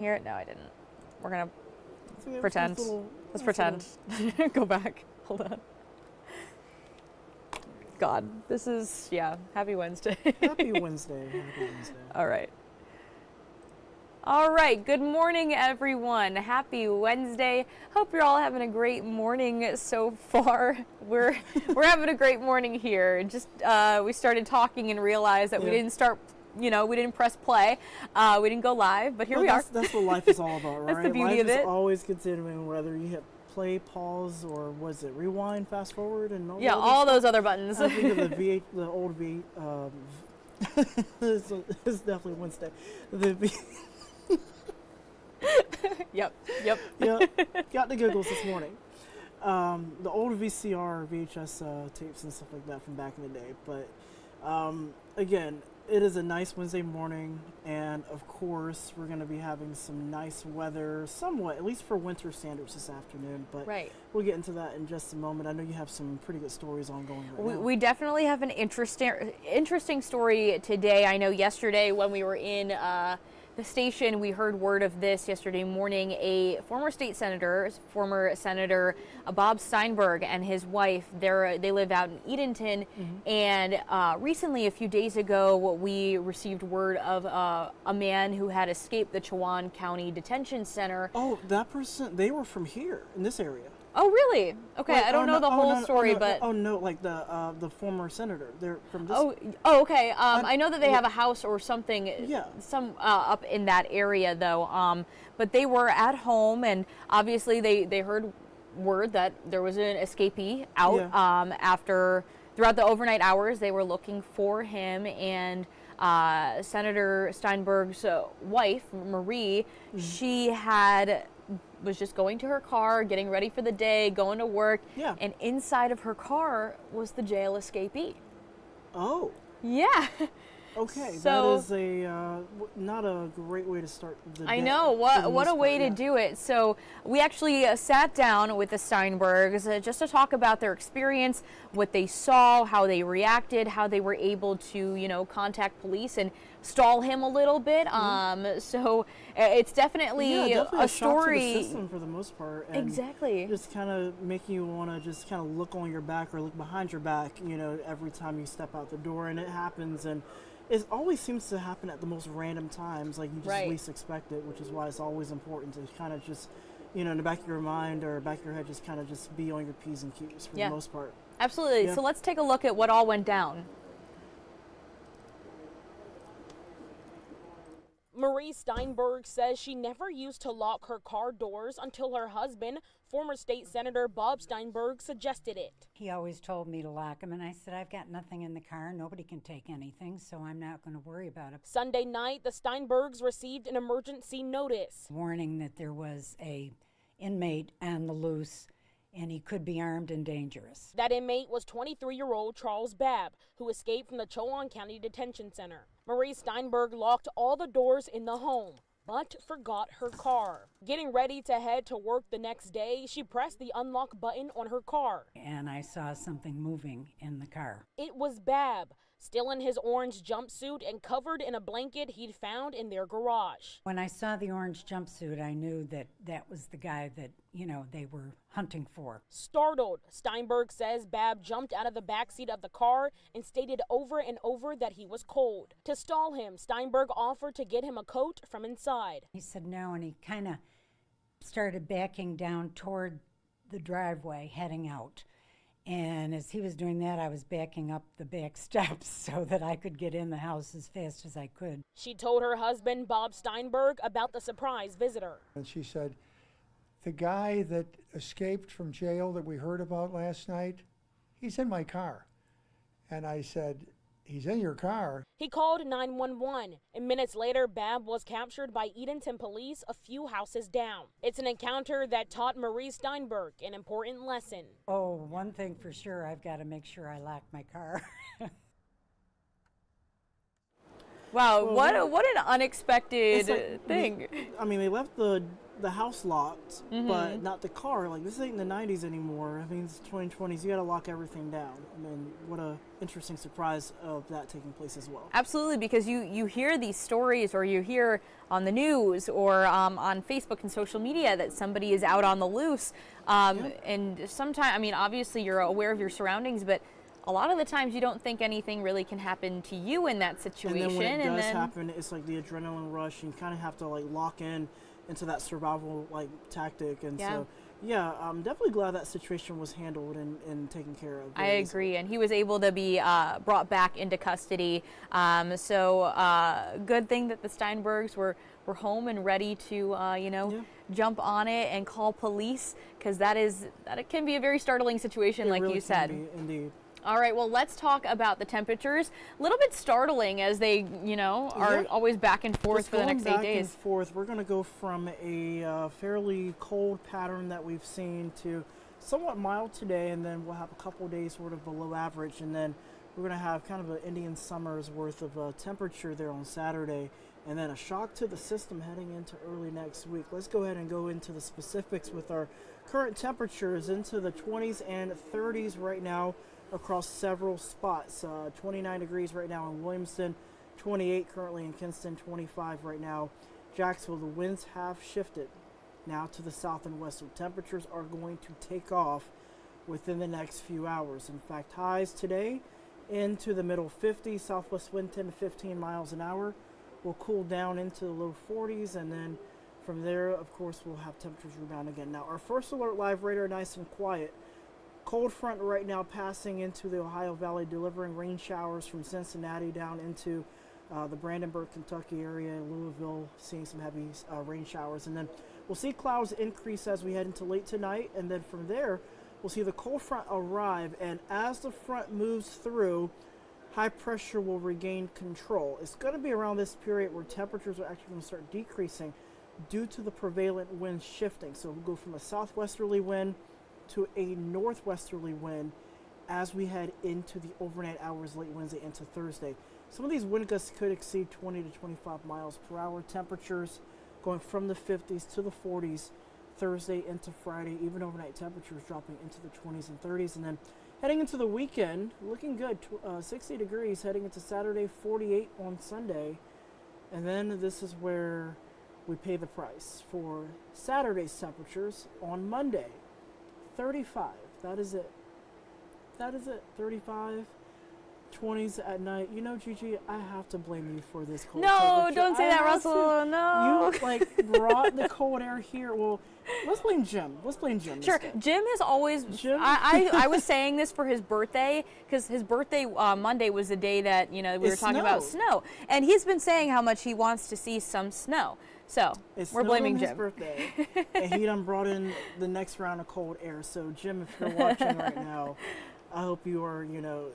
Here? No, I didn't. We're gonna So pretend. Let's pretend. Go back. Hold on. God, this is, yeah, happy Wednesday. Happy Wednesday. Happy Wednesday. All right. All right, good morning, everyone. Happy Wednesday. Hope you're all having a great morning so far. We're having a great morning here. Just we started talking and realized that we didn't start, we didn't press play. We didn't go live, but here we are. That's what life is all about, right? That's the beauty life of it. Is always continuing, whether you hit play, pause, or was it rewind, fast forward, and all those other buttons. I think of the old V. It's definitely Wednesday. Yep. Yeah, got the giggles this morning. The old VCR, VHS tapes and stuff like that from back in the day. But again, it is a nice Wednesday morning, and of course, we're going to be having some nice weather, somewhat, at least for winter standards this afternoon. But we'll get into that in just a moment. I know you have some pretty good stories ongoing right now. We definitely have an interesting story today. I know yesterday when we were in the station, we heard word of this yesterday morning. A former state senator, Bob Steinberg, and his wife, they live out in Edenton. And recently, a few days ago, we received word of a man who had escaped the Chowan County Detention Center. Oh, that person, they were from here, in this area. Oh, really? Okay, I don't know the whole story, but... Oh, no, like the former senator. They're from this... Oh, okay. I know that they have a house or something, up in that area, though. But they were at home, and obviously they heard word that there was an escapee out throughout the overnight hours. They were looking for him, and Senator Steinberg's wife, Marie, she was just going to her car, getting ready for the day, going to work, and inside of her car was the jail escapee. Oh. Yeah. Okay, so, that is not a great way to start the day. I know, what a way to do it. So we actually sat down with the Steinbergs just to talk about their experience, what they saw, how they reacted, how they were able to, contact police and stall him a little bit. So it's definitely a story. Shock to the system for the most part. And exactly. Just kind of making you want to just kind of look on your back or look behind your back, every time you step out the door, and it happens. And it always seems to happen at the most random times, like you just least expect it, which is why it's always important to kind of just, in the back of your mind or back of your head, just kind of just be on your P's and Q's for the most part. Absolutely. Yeah. So let's take a look at what all went down. Marie Steinberg says she never used to lock her car doors until her husband, former state senator Bob Steinberg, suggested it. He always told me to lock them, and I said, I've got nothing in the car. Nobody can take anything, so I'm not going to worry about it. Sunday night, the Steinbergs received an emergency notice, warning that there was a inmate on the loose, and he could be armed and dangerous. That inmate was 23-year-old Charles Babb, who escaped from the Chowan County Detention Center. Marie Steinberg locked all the doors in the home, but forgot her car. Getting ready to head to work the next day, she pressed the unlock button on her car. And I saw something moving in the car. It was Babb, still in his orange jumpsuit and covered in a blanket he'd found in their garage. When I saw the orange jumpsuit, I knew that that was the guy that, they were hunting for. Startled, Steinberg says Babb jumped out of the backseat of the car and stated over and over that he was cold. To stall him, Steinberg offered to get him a coat from inside. He said no, and he kind of started backing down toward the driveway, heading out. And as he was doing that, I was backing up the back steps so that I could get in the house as fast as I could. She told her husband, Bob Steinberg, about the surprise visitor. And she said, the guy that escaped from jail that we heard about last night, he's in my car. And I said, he's in your car. He called 911, and minutes later, Babb was captured by Edenton police a few houses down. It's an encounter that taught Marie Steinberg an important lesson. Oh, one thing for sure, I've got to make sure I lock my car. Wow, Well, what an unexpected like thing. They left the house locked, but not the car. Like, this ain't the 90s anymore. I mean, it's 2020s. You got to lock everything down. I mean, what a interesting surprise of that taking place as well. Absolutely, because you hear these stories, or you hear on the news or on Facebook and social media that somebody is out on the loose. And sometimes, I mean, obviously you're aware of your surroundings, but a lot of the times you don't think anything really can happen to you in that situation. And then when it does happen, it's like the adrenaline rush. You kind of have to like lock into that survival like tactic. And so, yeah, I'm definitely glad that situation was handled and taken care of. I agree, and he was able to be brought back into custody. So good thing that the Steinbergs were home and ready to jump on it and call police, because that it can be a very startling situation, like really you said. Can be, indeed. All right, well, let's talk about the temperatures. A little bit startling, as they, are always back and forth for the next 8 days. Back and forth, we're going to go from a fairly cold pattern that we've seen to somewhat mild today, and then we'll have a couple days sort of below average, and then we're going to have kind of an Indian summer's worth of temperature there on Saturday, and then a shock to the system heading into early next week. Let's go ahead and go into the specifics with our current temperatures into the 20s and 30s right now across several spots. 29 degrees right now in Williamston, 28 currently in Kinston, 25 right now. Jacksonville, the winds have shifted now to the south and west, so temperatures are going to take off within the next few hours. In fact, highs today into the middle 50s, southwest wind 10 to 15 miles an hour. Will cool down into the low 40s, and then from there, of course, we'll have temperatures rebound again. Now, our first alert live radar, nice and quiet. Cold front right now passing into the Ohio Valley, delivering rain showers from Cincinnati down into the Brandenburg, Kentucky area, Louisville, seeing some heavy rain showers. And then we'll see clouds increase as we head into late tonight. And then from there, we'll see the cold front arrive. And as the front moves through, high pressure will regain control. It's going to be around this period where temperatures are actually going to start decreasing due to the prevalent wind shifting. So we'll go from a southwesterly wind to a northwesterly wind as we head into the overnight hours late Wednesday into Thursday. Some of these wind gusts could exceed 20 to 25 miles per hour. Temperatures going from the 50s to the 40s Thursday into Friday, even overnight temperatures dropping into the 20s and 30s. And then heading into the weekend, looking good, 60 degrees heading into Saturday, 48 on Sunday. And then this is where we pay the price for Saturday's temperatures on Monday. 35. That is it. 35. 20s at night. You know, Gigi, I have to blame you for this cold temperature. Don't say that, Russell. No. You brought the cold air here. Well, let's blame Jim. Sure. Jim has always. I was saying this for his birthday, because his birthday Monday was the day that we were talking about snow, and he's been saying how much he wants to see some snow. So we're blaming Jim. His birthday, and he done brought in the next round of cold air. So Jim, if you're watching right now, I hope you are,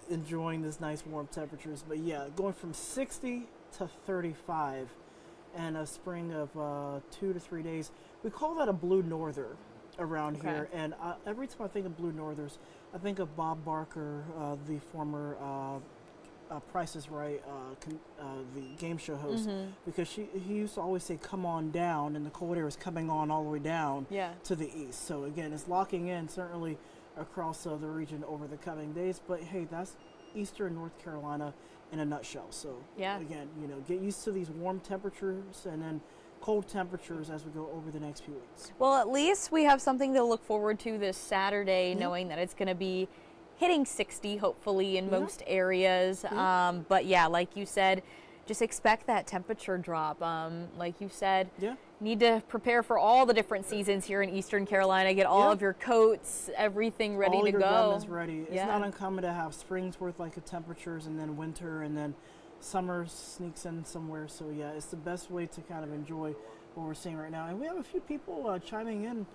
enjoying this nice warm temperatures. But yeah, going from 60 to 35, and a spring of 2 to 3 days. We call that a blue norther around here. And every time I think of blue northers, I think of Bob Barker, the former Price is Right, the game show host, because he used to always say, "Come on down," and the cold air is coming on all the way down to the east. So again, it's locking in certainly across the region over the coming days. But hey, that's eastern North Carolina in a nutshell. So again, get used to these warm temperatures and then cold temperatures as we go over the next few weeks. Well, at least we have something to look forward to this Saturday, knowing that it's going to be hitting 60 hopefully in most areas. But yeah, like you said, just expect that temperature drop. Like you said, need to prepare for all the different seasons here in Eastern Carolina. Get all of your coats, everything ready to go. All your garments ready. It's not uncommon to have spring's worth like of temperatures, and then winter, and then summer sneaks in somewhere. So yeah, it's the best way to kind of enjoy what we're seeing right now. And we have a few people chiming in.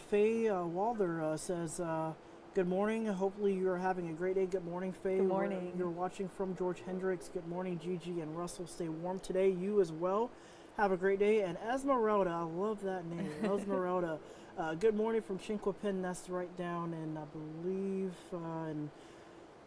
Faye Walder says, good morning. Hopefully you're having a great day. Good morning, Faye. Good morning. You're watching from George Hendricks. Good morning, Gigi and Russell. Stay warm today. You as well. Have a great day. And Esmeralda, I love that name. Esmeralda. Good morning from Chinquapin. That's right down in, I believe, in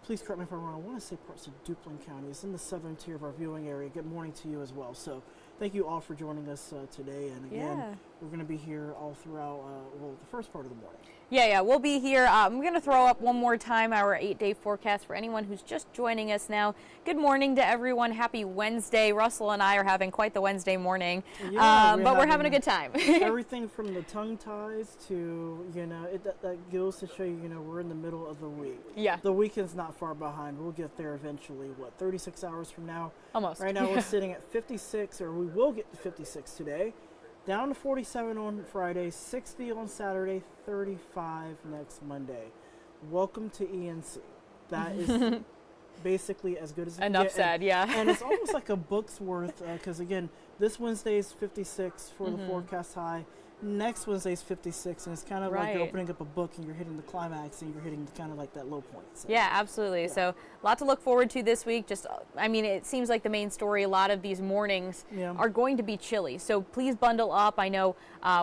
please correct me if I'm wrong, I want to say parts of Duplin County. It's in the southern tier of our viewing area. Good morning to you as well. So thank you all for joining us today. And again, we're going to be here all throughout, the first part of the morning. Yeah, we'll be here. I'm going to throw up one more time our 8-day forecast for anyone who's just joining us now. Good morning to everyone. Happy Wednesday. Russell and I are having quite the Wednesday morning, but we're having a good time. Everything from the tongue ties to, that goes to show you, we're in the middle of the week. Yeah. The weekend's not far behind. We'll get there eventually, 36 hours from now? Almost. Right now we're sitting at 56, or we will get to 56 today. Down to 47 on Friday, 60 on Saturday, 35 next Monday. Welcome to ENC. That is basically as good as it can Enough get. said, And it's almost like a book's worth, because again, this Wednesday is 56 for the forecast high. Next Wednesday is 56, and it's kind of like you're opening up a book and you're hitting the climax and you're hitting kind of like that low point. So. Yeah, absolutely. Yeah. So a lot to look forward to this week. It seems like the main story, a lot of these mornings are going to be chilly. So please bundle up. I know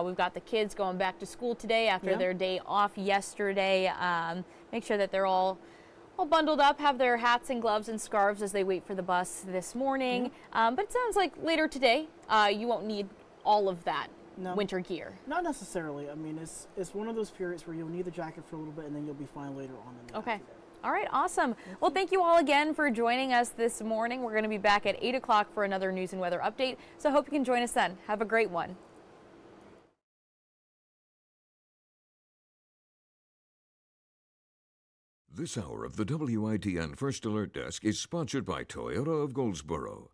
we've got the kids going back to school today after their day off yesterday. Make sure that they're all bundled up, have their hats and gloves and scarves as they wait for the bus this morning. But it sounds like later today, you won't need all of that. No, winter gear. Not necessarily. I mean, it's one of those periods where you'll need the jacket for a little bit and then you'll be fine later on in the Okay. All right, awesome. Well, thank you all again for joining us this morning. We're going to be back at 8 o'clock for another news and weather update, so I hope you can join us then. Have a great one. This hour of the WITN First Alert Desk is sponsored by Toyota of Goldsboro.